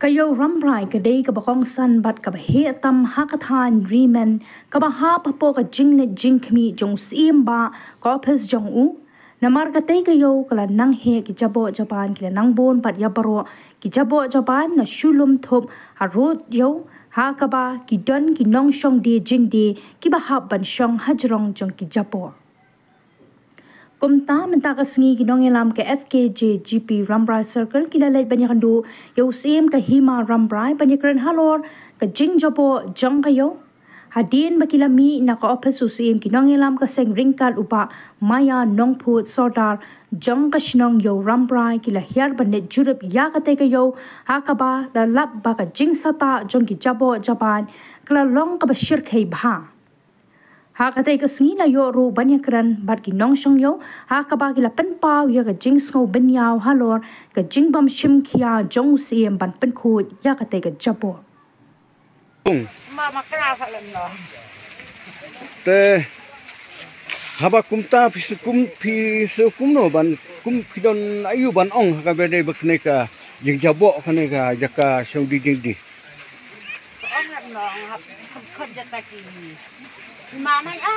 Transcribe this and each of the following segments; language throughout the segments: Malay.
Kayo rambrai kadai kabakong san bat kabahe tam hakathan rimen kabaha papo ka jingle jinkmi jong simba kopes jong u namar katai kayo kala nang he ki jabo Japan kila nang bon pat yabaro ki jabo Japan na shulum thop harut yo hakaba ki don ki nong shong de jing de ki bahab ban shong hajrong jong ki jabo Kumta mentaka sengi kinong elam ke FKJ GP Rambrai Circle kila lait banyak kandu yo sim ke hima Rambrai banyak keren halor ke jing jopo jong kayo hadin bakila mi na ka office usim kinong elam ke seng ringkat upa maya nongput sordar jong ka shnong yo Rambrai kila hiar banet jurup ya kate kayo hakaba la lap ba ka jing sata jong ki jabo Japan kala long ka bashir khay bha Hakatai ka sengi na yo ru banyak keren bat ki nong shong yo hakaba kila pen pau ya ka jing snow ben yaw halor ka jing bam shim kia jong siem ban pen khut ya katai ka jabo Mama kerasa leno. Te haba kumta kum no ban kum pidon ayu ban ong ka bede bakne ka jing jabo kane ka jaka shong di jing di. Ông leno không jata ki. Mana ya?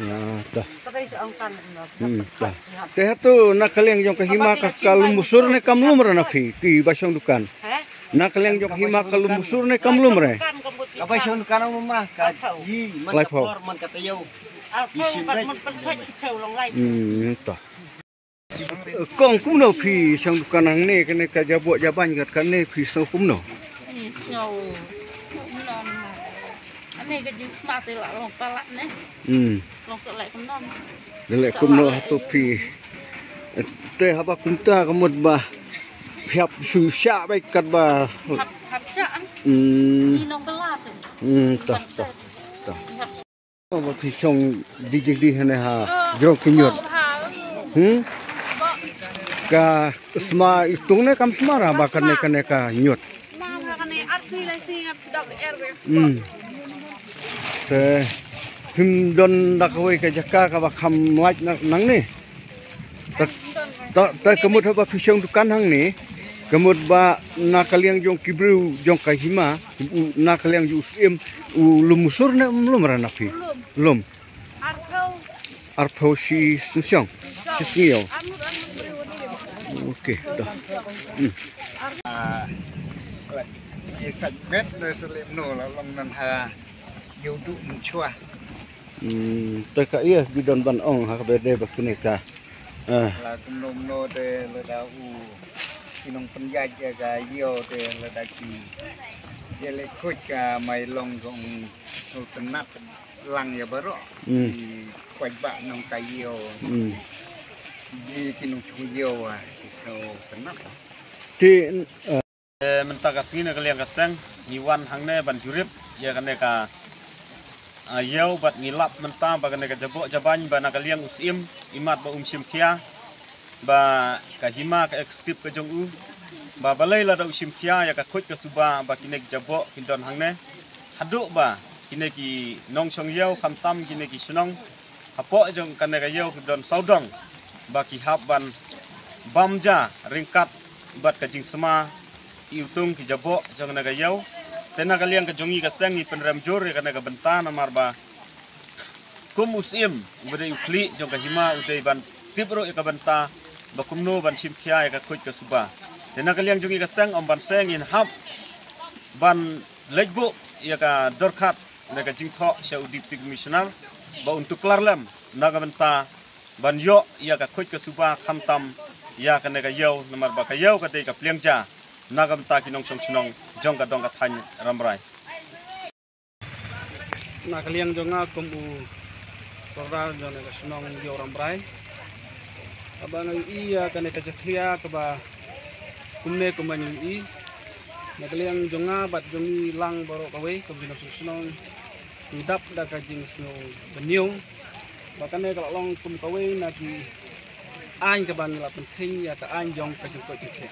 Ya dah. Tapi seorang tan leno. Dah. Te hatu nak kaleng jong ka hima ka kalumusur ne kamlum rana phi ki basong dukan. Nak kaleng jong hima kalumusur ne kamlum re. Apa sih sekarang rumah kaji mentor menkatayo. Tah. Kong kum no phi song dukan ang ne kene ka jabo jaban kat kan ne phi so kum no. Này cái chính smart thì lại lòng palak nè, lòng sợ lại không non. Lele kum no hatu phi. Te haba kumta kamut ba. Hiap su sya bai kat ba. Hap sya. Ni nong belat. Tah. Ba phi song di hane ha. Jrok kinyot. Ka sma itung ne kam smara ba kane ka nyot. Nah, kane arti lah sih dak RW. Te him don dakawai ka jaka ka ba kham laj nang ni ta kemut ba pisong dukan hang ni kemut ba nakaliang jong kibru jong kahima nakaliang ju sim lumusur ne lum rana pi lum arpau si susyong si sngio oke dah Isat bet no sulim no la long nan ha yudu chua. Te ka iya bidon ban ong ha bede ba kene ka. La kum no te la da u kinong penjaj ga yo te la da ki. Ye le khut ka mai long gong tenat lang ya baro. Kwaj ba nong ka yo. Di kinong chu yo so tenat. Ti mentaka sini kalian kasang niwan hangne ban jurip ya kane ka ayau bat ngilap mentang ba kane ka jabo jaban ba nakaliang usim imat ba umsim kia ba kahima ka eksekutif ka jong u ba balai la da usim kia ya ka khut ka suba ba kine jabo kindon hangne haduk ba kine ki nong song yau khamtam kine ki sunong apo jong kane ka yau kindon saudong ba ki hab ban bamja ringkat bat ka jing sema iutung ki jabo jong naga yau tena kalian ke jongi ka sangi penram jor kana ka bentana marba kum usim bade ukli jong ka hima udai ban tibro ka benta ba kumno ban simkhia ka khoj ka suba tena kalian jongi ka sang om ban sang in hap ban legbo ya ka dorkhat naga jingtho saudi commissioner ba untuk klarlam naga benta ban yo ya ka khoj ka suba khamtam ya kana ka yau namar ba ka yau ka dei ka plengja nagam ta kinong song sunong jong ka dong ka than Rambrai nakaliang jonga kumu sordar jong ka sunong yo Rambrai abang iya kane ka jakhlia ka ba kumne kumanyu i nakaliang jonga bat jongi lang baro kawe kum kinong song sunong hidap da ka jing snow benyung bakane ka long kum kawe na ki an ka ban la penting ya ka an jong ka jong ko ki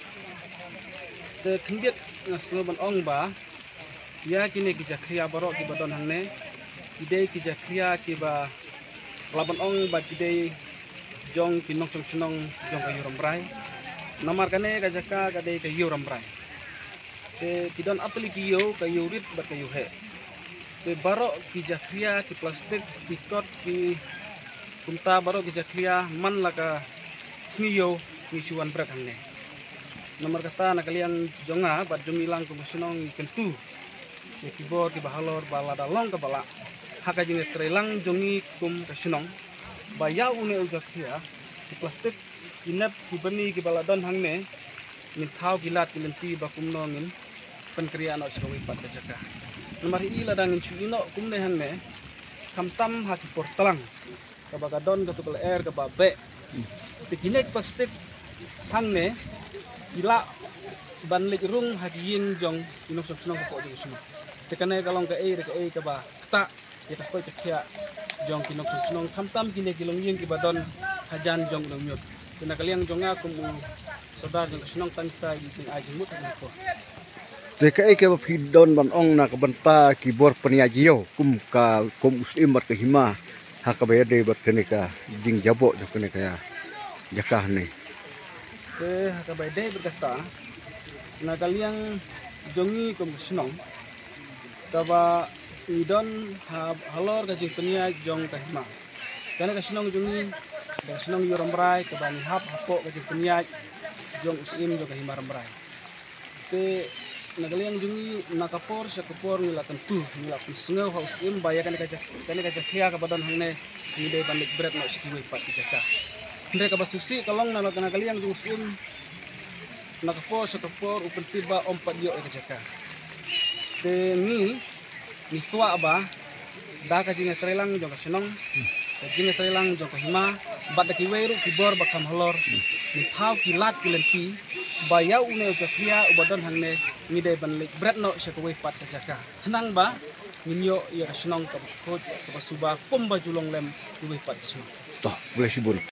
te kendiat ngaso ban ong ba ya kini kita kriya barok ki badon hangne kide kita kriya ki ba laban ong ba kide jong kinong song jong ka Rambrai namar kane ka jaka ka de ka Rambrai Te kidon apeli kiyo kayu rit bat kayu he. Te barok ki jakria ki plastik ki kot ki kunta barok ki jakria man laka sniyo ni cuan berat hangne. Nomor kata nak kalian jonga bat jomilang ke musunong kentu. Ki kibor ki bahalor bala dalong ke bala. Haka jinge trelang jongi kum kasunong. Bayau une ujakria ki plastik inap ki bani ki baladon hangne. Min thau gilat ki lenti bakum nongin penkria no srawi pat kajaka. Nomor i ladang cu ino kumne hangne kamtam haki portalang. Kabagadon katukal air kababe. Tikinek plastik hangne ila banlik rung hagiin jong inok sunong ko jong sunong. Tekane kalong ka e ka ba ta kita koy kya jong kinok sunong kamtam kine kilong yin ki badon hajan jong nong nyot. Kena kaliang jonga kumu saudara jong sunong tanta yitin ajimut ko. Teka ke bapidon ban ong na kabanta kibor peniajio kum usim bat ke hima hakabayade bat kenika jing jabo jo kenika ya jakah ni. Ke hakabayade berkata na kaliang jongi kum sunong kaba idon halor ka jing penia jong ka hima. Kana ka sunong jongi ka sunong yo rambrai ka bani hap hapo ka jing penia jong usim jong ka hima rambrai. Te nagaliang jungi nakapor sa kapor nila tentu nila pisngaw haus im bayakan kaja khia ka badan hangne ngide balik berat no sikiwi pat kaja ndre ka basusi kalong na nagaliang jung sim nakapor sa kapor upen tiba ompat yo kaja te ni tua ba da ka jinga trelang jong kasenong ka jinga trelang jong kahima bad da kiweru kibor bakam halor ni thau kilat kilenti bayau une jakria ubadon hangne ngide banlik berat no syakwe pat kajaka senang ba minyo ya senong ka khoj ka suba pom bajulong lem kuwi pat senong Toh boleh sibun.